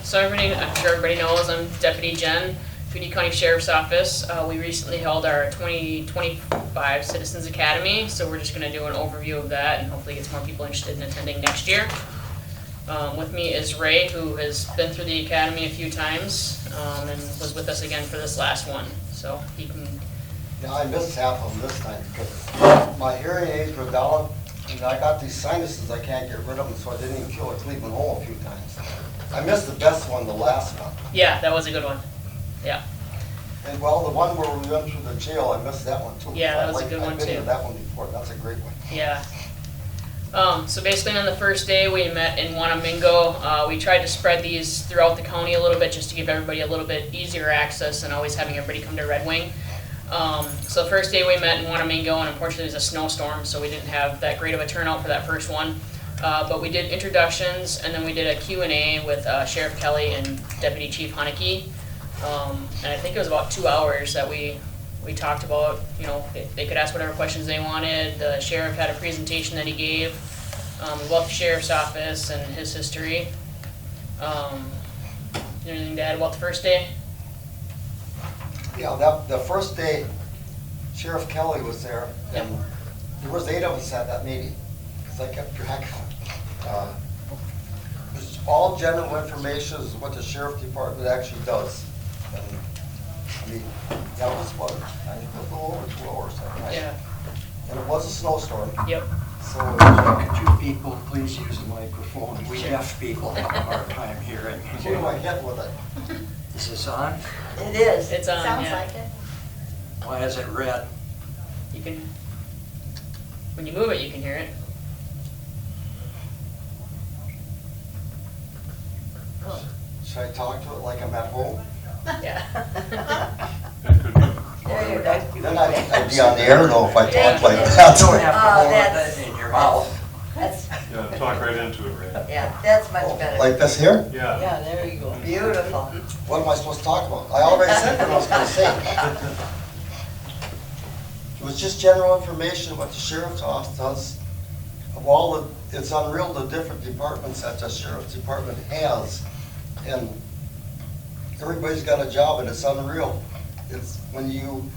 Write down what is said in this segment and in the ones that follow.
So I'm sure everybody knows, I'm Deputy Jen, Goodhue County Sheriff's Office. We recently held our 2025 Citizens Academy, so we're just going to do an overview of that and hopefully get some more people interested in attending next year. With me is Ray, who has been through the academy a few times and was with us again for this last one. So he can. Yeah, I missed half of them this time because my hearing aids were down and I got these sinuses, I can't get rid of them, so I didn't even feel like leaving home a few times. I missed the best one, the last one. Yeah, that was a good one. Yeah. And well, the one where we went through the jail, I missed that one too. Yeah, that was a good one I've been too. to that one before, that's a great one. Yeah. So basically on the first day we met in Wanamingo. We tried to spread these throughout the county a little bit just to give everybody a little bit easier access and always having everybody come to Red Wing. So the first day we met in Wanamingo, and unfortunately it was a snowstorm, so we didn't have that great of a turnout for that first one. But we did introductions, and then we did a Q&A with Sheriff Kelly and Deputy Chief Haneke. And I think it was about 2 hours that we talked about, you know, they could ask whatever questions they wanted. The sheriff had a presentation that he gave about the sheriff's office and his history. Anything to add about the first day? Yeah, the first day, Sheriff Kelly was there, and there was 8 of us at that meeting, because I kept track of it. It was all general information is what the sheriff department actually does. And, I mean, that was what, I think it was a little over 2 hours that night. Yeah. And it was a snowstorm. Yep. So, Could you people please use the microphone? We deaf people have a hard time hearing. what do I get with it? Is this on? It is. It's on, Sounds yeah. like it. Why is it red? You can, when you move it, you can hear it. Should I talk to it like I'm at home? Yeah. There you go. Then I'd be on the air though if I talked like You that. don't have to hold that's- it in your mouth. That's, Yeah, talk right into it, Ray. yeah, that's much better. Like this here? Yeah. Yeah, there you go. Beautiful. What am I supposed to talk about? I already said what I was gonna say. It was just general information what the sheriff's office does. Of all the, it's unreal the different departments that the sheriff's department has. And everybody's got a job and it's unreal. It's when you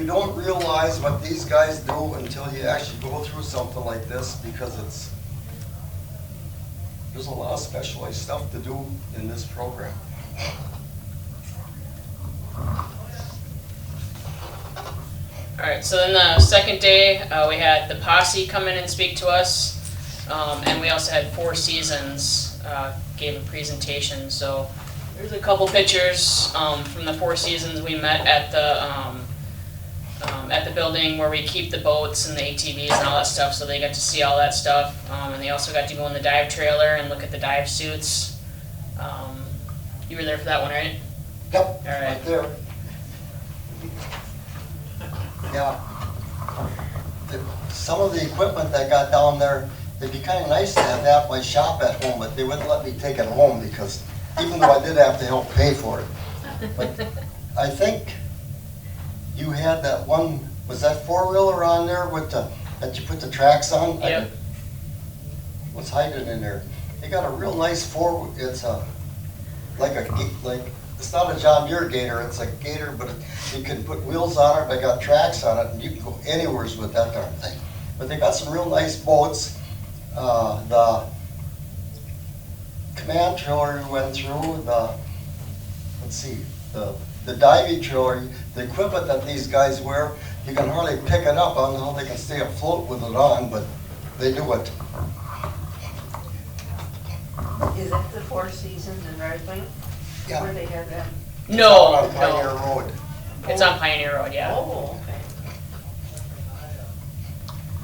don't realize what these guys do until you actually go through something like this, because there's a lot of specialized stuff to do in this program. Alright, so then the second day, we had the posse come in and speak to us, and we also had Four Seasons gave a presentation. So there's a couple pictures from the Four Seasons. We met at the building where we keep the boats and the ATVs and all that stuff, so they got to see all that stuff, and they also got to go in the dive trailer and look at the dive suits. You were there for that one, right? Yep, All right. right there. Yeah. Some of the equipment that got down there, it'd be kind of nice to have that at my shop at home, but they wouldn't let me take it home because even though I did have to help pay for it. But I think you had that one, was that four-wheeler on there with the, that you put the tracks on? Yep. What's hiding in there? They got a real nice it's it's not a John Deere Gator, it's a Gator, but you can put wheels on it, they got tracks on it, and you can go anywheres with that darn thing. But they got some real nice boats. The command trailer we went through, the diving trailer, the equipment that these guys wear, you can hardly pick it up. I don't know how they can stay afloat with it on, but they do it. Is that the Four Seasons in Red Wing? Yeah. Where they have that? No, On Pioneer no. Road. It's on Pioneer Road, yeah. Oh, okay.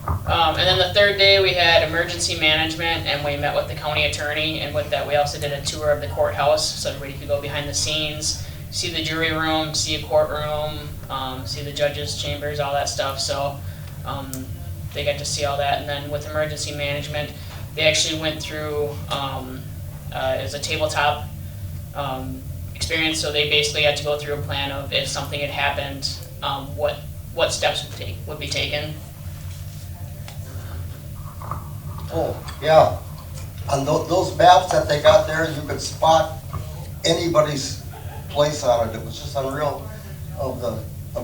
And then the third day we had emergency management, and we met with the county attorney, and with that we also did a tour of the courthouse so everybody could go behind the scenes, see the jury room, see a courtroom, see the judges' chambers, all that stuff. So they got to see all that. And then with emergency management, they actually went through as a tabletop experience. So they basically had to go through a plan of if something had happened, what steps would be taken. Oh, yeah. On those maps that they got there, you could spot anybody's place on it. It was just unreal of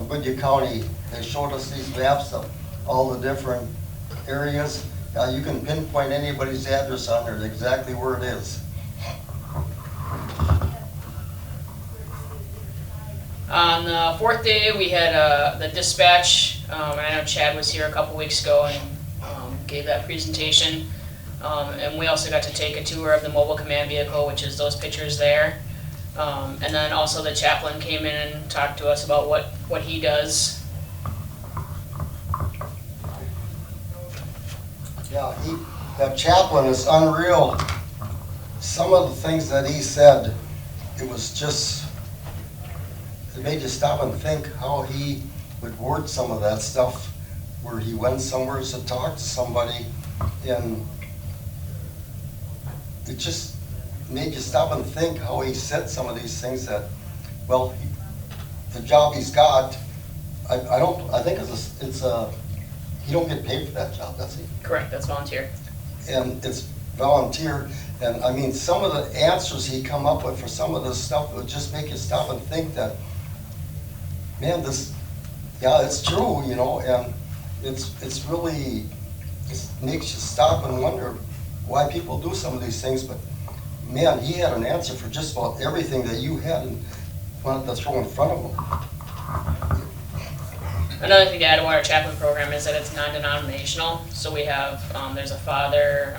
Goodhue County. They showed us these maps of all the different areas. You can pinpoint anybody's address on there, exactly where it is. On the fourth day, we had the dispatch. And I know Chad was here a couple weeks ago and gave that presentation. And we also got to take a tour of the mobile command vehicle, which is those pictures there. And then also the chaplain came in and talked to us about what he does. Yeah, that chaplain is unreal. Some of the things that he said, it was just, it made you stop and think how he would word some of that stuff, where he went somewhere to talk to somebody, and it just made you stop and think how he said some of these things that, well, the job he's got, I think he don't get paid for that job, does he? Correct, that's volunteer. And it's volunteer, and I mean, some of the answers he come up with for some of this stuff would just make you stop and think that, man, it's true, and it's really, it makes you stop and wonder why people do some of these things, but man, he had an answer for just about everything that you had and wanted to throw in front of him. Another thing to add to our chaplain program is that it's non-denominational. So we have, there's a father,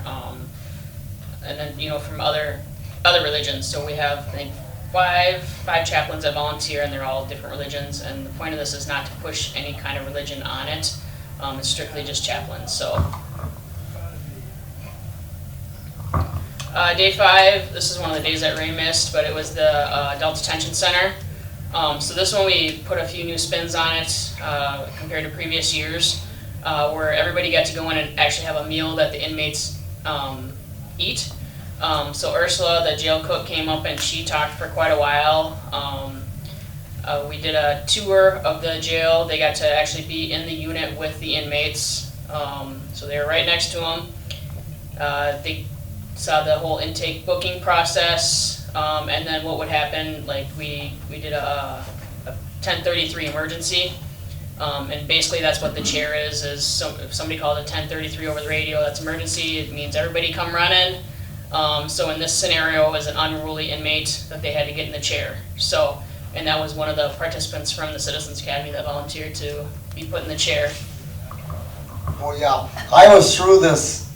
and then, from other religions. So we have, I think, five chaplains that volunteer, and they're all different religions. And the point of this is not to push any kind of religion on it. It's strictly just chaplains. So day 5, this is one of the days that Ray missed, but it was the Adult Detention Center. So this one we put a few new spins on it compared to previous years, where everybody got to go in and actually have a meal that the inmates eat. So Ursula, the jail cook, came up and she talked for quite a while. We did a tour of the jail. They got to actually be in the unit with the inmates, so they were right next to them. They saw the whole intake booking process. And then what would happen, like we did a 1033 emergency, and basically that's what the chair is if somebody called a 1033 over the radio, that's emergency, it means everybody come running. So in this scenario, it was an unruly inmate that they had to get in the chair. So, and that was one of the participants from the Citizens Academy that volunteered to be put in the chair. Oh yeah, I was through this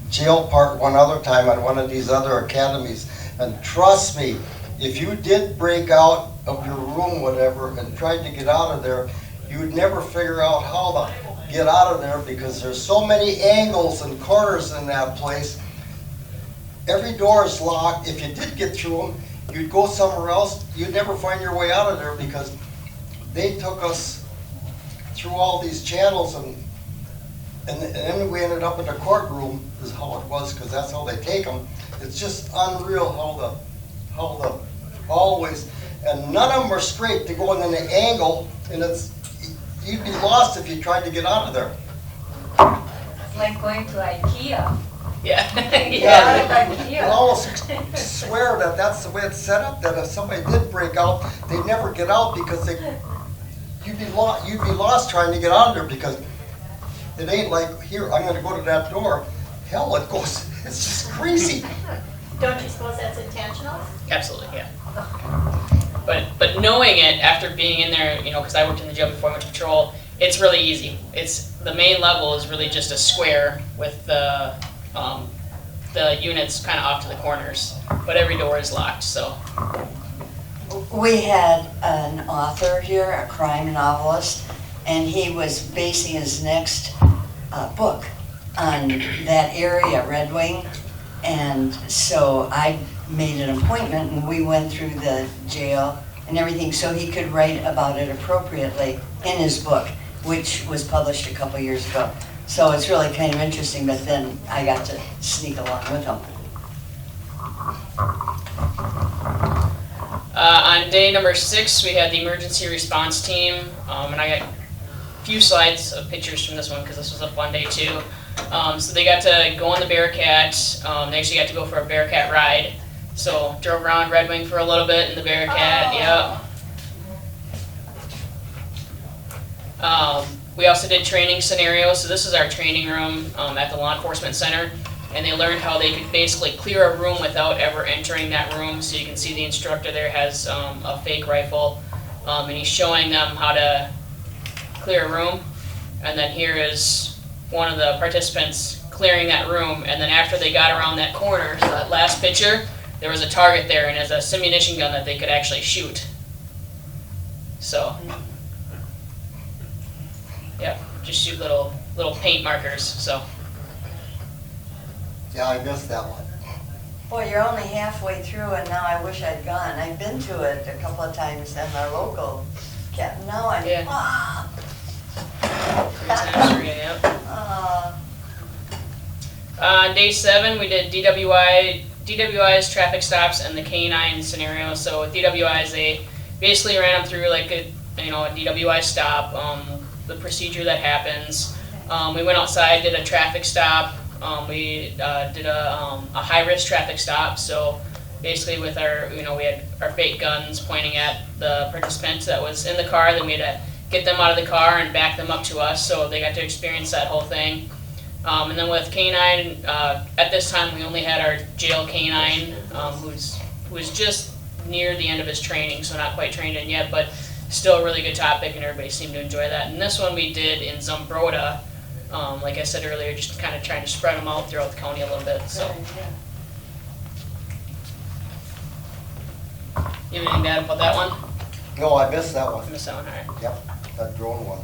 jail part one other time on one of these other academies. And trust me, if you did break out of your room, whatever, and tried to get out of there, you would never figure out how to get out of there because there's so many angles and corners in that place. Every door is locked. If you did get through them, you'd go somewhere else. You'd never find your way out of there because they took us through all these channels, and then we ended up in the courtroom is how it was, because that's how they take them. It's just unreal how the hallways, and none of them are straight. They're going in an angle, and you'd be lost if you tried to get out of there. It's like going to IKEA. Yeah. You almost swear that that's the way it's set up, that if somebody did break out, they'd never get out because you'd be lost trying to get out of there, because it ain't like, here, I'm gonna go to that door. Hell, it's just crazy. Don't you suppose that's intentional? Absolutely, yeah. But knowing it after being in there, because I worked in the jail before I went to patrol, it's really easy. The main level is really just a square with the units kind of off to the corners, but every door is locked. So We had an author here, a crime novelist, and he was basing his next book on that area, Red Wing, and so I made an appointment and we went through the jail and everything so he could write about it appropriately in his book, which was published a couple years ago. So it's really kind of interesting, but then I got to sneak along with him. On day number 6, we had the emergency response team, and I got a few slides of pictures from this one because this was a fun day too. So they got to go on the Bearcat. They actually got to go for a Bearcat ride. So drove around Red Wing for a little bit in the Bearcat. Yep. We also did training scenarios. So this is our training room at the law enforcement center, and they learned how they could basically clear a room without ever entering that room. So you can see the instructor there has a fake rifle, and he's showing them how to clear a room. And then here is one of the participants clearing that room, and then after they got around that corner, so that last picture, there was a target there, and it was a simunition gun that they could actually shoot. So, yeah, just shoot little paint markers. So, Yeah, I missed that one. Boy, you're only halfway through and now I wish I'd gone. I've been to it a couple of times in our local camp. Now I'm, Yeah. ah. 3 times 3, yep. On day 7, we did DWIs, traffic stops, and the K9 scenario. So with DWIs, they basically ran them through like a DWI stop, the procedure that happens. We went outside, did a traffic stop. We did a high-risk traffic stop. So basically with our, we had our fake guns pointing at the participant that was in the car. Then we had to get them out of the car and back them up to us. So they got to experience that whole thing. And then with K9, at this time we only had our jail K9, who was just near the end of his training, so not quite trained in yet, but still a really good topic, and everybody seemed to enjoy that. And this one we did in Zumbrota, like I said earlier, just kind of trying to spread them out throughout the county a little bit. So, you have anything to add about that one? No, I missed that one. I missed that one, all right. Yep, that drone one.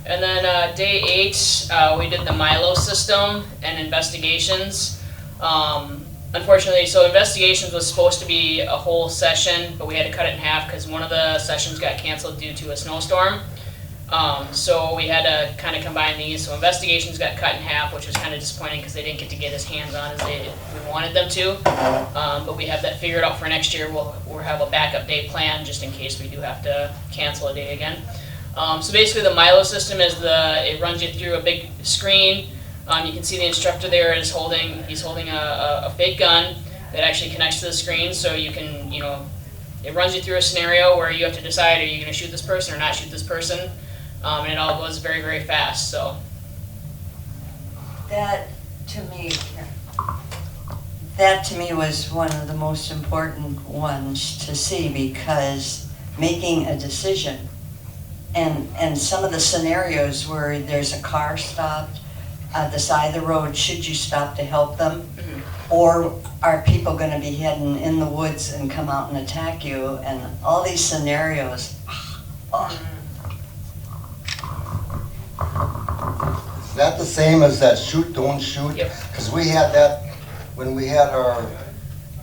And then day 8, we did the Milo system and investigations. Unfortunately, so investigations was supposed to be a whole session, but we had to cut it in half because one of the sessions got canceled due to a snowstorm. So we had to kind of combine these. So investigations got cut in half, which was kind of disappointing because they didn't get to get as hands-on as we wanted them to. But we have that figured out for next year. We'll have a backup day plan just in case we do have to cancel a day again. So basically the Milo system is it runs you through a big screen. You can see the instructor there he's holding a fake gun that actually connects to the screen, so you can, it runs you through a scenario where you have to decide, are you going to shoot this person or not shoot this person? And it all goes very, very fast, so. That to me was one of the most important ones to see, because making a decision and some of the scenarios where there's a car stopped at the side of the road, should you stop to help them? Mm-hmm. Or are people going to be hidden in the woods and come out and attack you? And all these scenarios. Oh. Is that the same as that shoot, don't shoot? Yep. Because we had that when we had our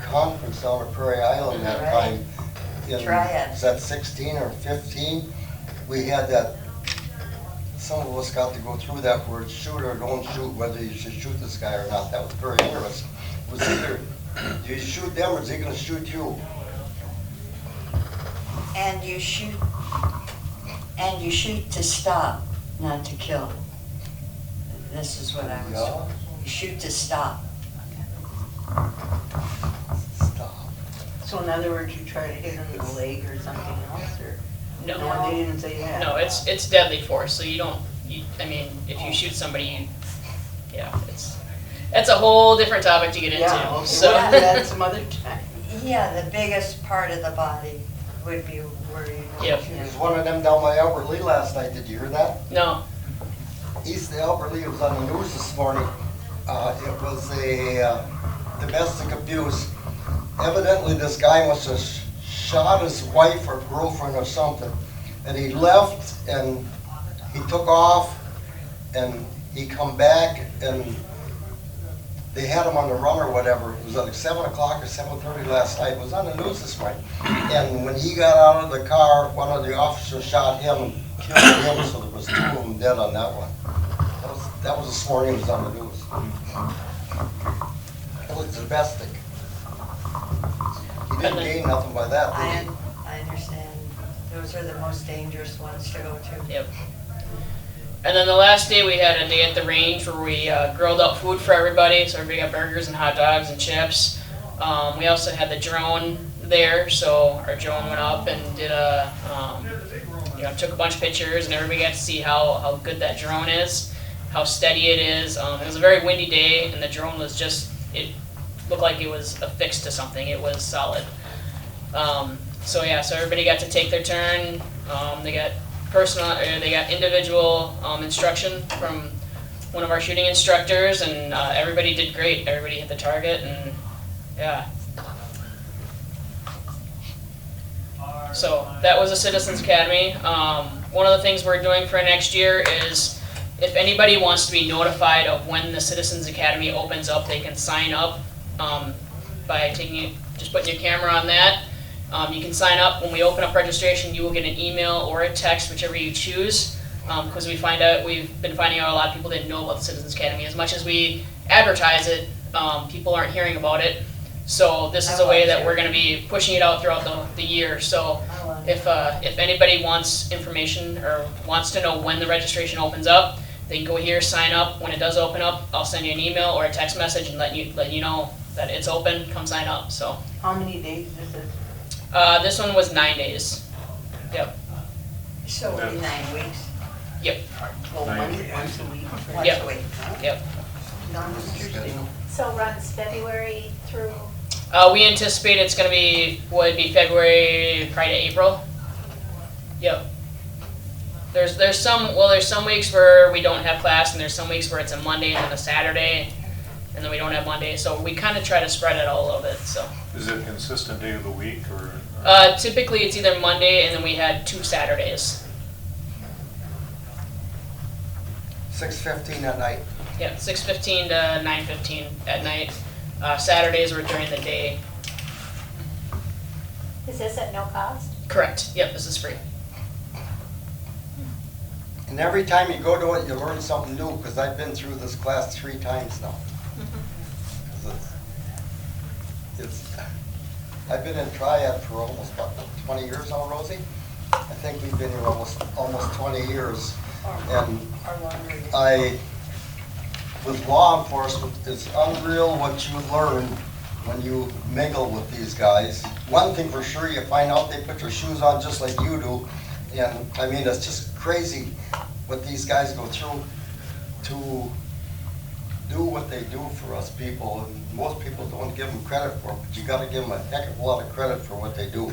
conference down at Prairie Island that Right. time. In, TRIAD. was that 16 or 15? We had that, some of us got to go through that word, shoot or don't shoot, whether you should shoot this guy or not. That was very interesting. It was either, do you shoot them or is he going to shoot you? And you shoot to stop, not to kill. This is what I was told. You shoot to stop. Stop. So in other words, you try to hit him in the leg or something else, or? No. No, they didn't say that. No, it's deadly force, so if you shoot somebody, it's a whole different topic to get into. Yeah, okay, So. we'll do that some other time. Yeah, the biggest part of the body would be where you go. Yep. There was one of them down by Albert Lee last night. Did you hear that? No. East of Albert Lee, it was on the news this morning. It was a domestic abuse. Evidently, this guy must have shot his wife or girlfriend or something. And he left and he took off and he come back and they had him on the run or whatever. It was like 7 o'clock or 7:30 last night. It was on the news this morning. And when he got out of the car, one of the officers shot him and killed him, so there was 2 of them dead on that one. That was this morning, it was on the news. It was domestic. He didn't gain nothing by that, did he? I understand. Those are the most dangerous ones to go to. Yep. And then the last day we had a day at the range where we grilled up food for everybody. So everybody got burgers and hot dogs and chips. We also had the drone there, so our drone went up and did took a bunch of pictures, and everybody got to see how good that drone is, how steady it is. It was a very windy day, and the drone was it looked like it was affixed to something. It was solid. So everybody got to take their turn. They got individual instruction from one of our shooting instructors, and everybody did great. Everybody hit the target, and yeah. So that was a Citizens Academy. One of the things we're doing for next year is if anybody wants to be notified of when the Citizens Academy opens up, they can sign up by just putting your camera on that. You can sign up. When we open up registration, you will get an email or a text, whichever you choose, because we've been finding out a lot of people didn't know about the Citizens Academy. As much as we advertise it, people aren't hearing about it. So this is a way that we're going to be pushing it out throughout the year. So if anybody wants information or wants to know when the registration opens up, they can go here, sign up. When it does open up, I'll send you an email or a text message and let you know that it's open. Come sign up. So How many days is it? this one was 9 days. Yep. So it'll be 9 weeks? Yep. Well, once a week? Yep. Once a week, huh? Yep. Sounds interesting. So runs February through, We anticipate it's going to be February, probably to April. Yep. There's some weeks where we don't have class, and there's some weeks where it's a Monday and then a Saturday, and then we don't have Monday. So we kind of try to spread it out a little bit. So. Is it a consistent day of the week, or? Typically it's either Monday and then we had 2 Saturdays. 6:15 at night. Yeah, 6:15 to 9:15 at night. Saturdays were during the day. is this at no cost? Correct. Yep, this is free. And every time you go to it, you learn something new, because I've been through this class 3 times now. 'Cause I've been in TRIAD for almost about 20 years now, Rosie. I think we've been here almost 20 years. And with law enforcement, it's unreal what you learn when you mingle with these guys. One thing for sure, you find out they put their shoes on just like you do. And I mean, it's just crazy what these guys go through to do what they do for us people. And most people don't give them credit for it, but you gotta give them a heck of a lot of credit for what they do.